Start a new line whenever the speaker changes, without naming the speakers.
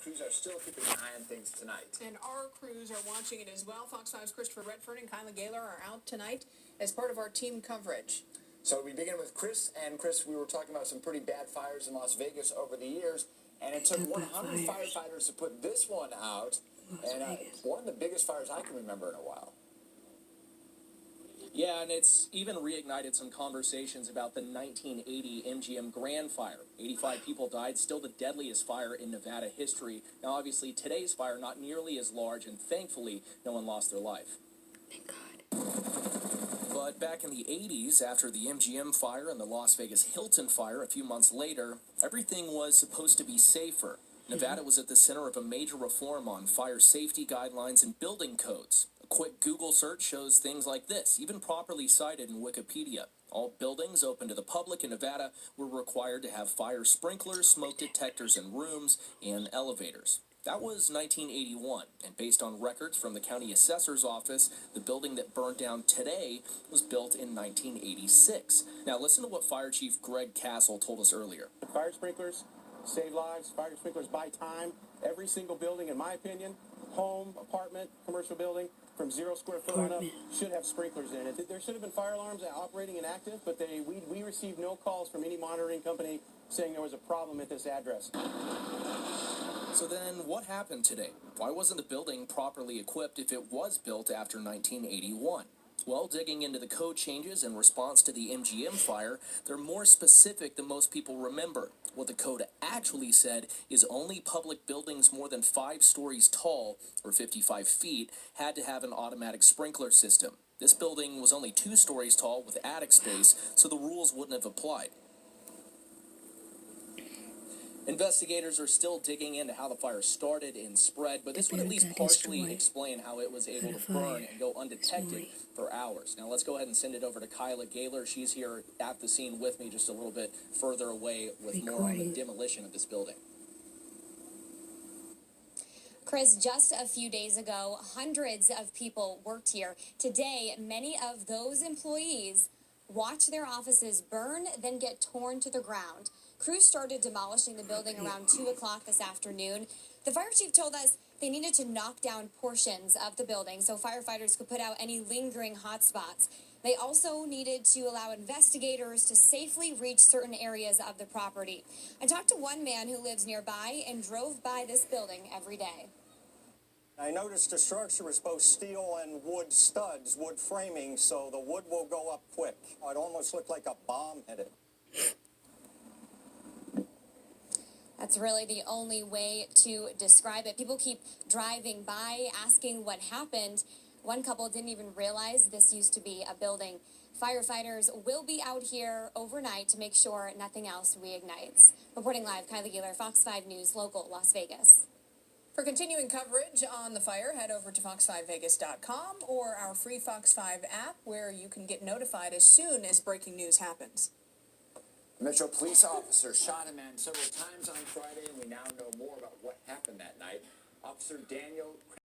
crews are still keeping an eye on things tonight.
And our crews are watching it as well. Fox 5's Christopher Redford and Kyla Gaylor are out tonight as part of our team coverage.
So we begin with Chris. And Chris, we were talking about some pretty bad fires in Las Vegas over the years. And it took 100 firefighters to put this one out. And one of the biggest fires I can remember in a while.
Yeah, and it's even reignited some conversations about the 1980 MGM Grand Fire. 85 people died, still the deadliest fire in Nevada history. Now, obviously, today's fire not nearly as large, and thankfully, no one lost their life.
Thank God.
But back in the 80s, after the MGM fire and the Las Vegas Hilton fire a few months later, everything was supposed to be safer. Nevada was at the center of a major reform on fire safety guidelines and building codes. A quick Google search shows things like this, even properly cited in Wikipedia. All buildings open to the public in Nevada were required to have fire sprinklers, smoke detectors in rooms, and elevators. That was 1981, and based on records from the county assessor's office, the building that burned down today was built in 1986. Now listen to what Fire Chief Greg Castle told us earlier.
Fire sprinklers save lives. Fire sprinklers buy time. Every single building, in my opinion, home, apartment, commercial building, from 0 square foot on up, should have sprinklers in it. There should have been fire alarms operating and active, but we received no calls from any monitoring company saying there was a problem at this address.
So then what happened today? Why wasn't the building properly equipped if it was built after 1981? Well, digging into the code changes in response to the MGM fire, they're more specific than most people remember. What the code actually said is only public buildings more than 5 stories tall, or 55 feet, had to have an automatic sprinkler system. This building was only 2 stories tall with attic space, so the rules wouldn't have applied. Investigators are still digging into how the fire started and spread, but this would at least partially explain how it was able to burn and go undetected for hours. Now let's go ahead and send it over to Kyla Gaylor. She's here at the scene with me, just a little bit further away with more on the demolition of this building.
Chris, just a few days ago, hundreds of people worked here. Today, many of those employees watch their offices burn, then get torn to the ground. Crews started demolishing the building around 2 o'clock this afternoon. The fire chief told us they needed to knock down portions of the building so firefighters could put out any lingering hot spots. They also needed to allow investigators to safely reach certain areas of the property. I talked to one man who lives nearby and drove by this building every day.
I noticed the structure was both steel and wood studs, wood framing, so the wood will go up quick. It almost looked like a bomb hit it.
That's really the only way to describe it. People keep driving by, asking what happened. One couple didn't even realize this used to be a building. Firefighters will be out here overnight to make sure nothing else reignites. Reporting live, Kyla Gaylor, Fox 5 News, local, Las Vegas.
For continuing coverage on the fire, head over to fox5vegas.com or our free Fox 5 app, where you can get notified as soon as breaking news happens.
A Metro police officer shot a man several times on Friday, and we now know more about what happened that night. Officer Daniel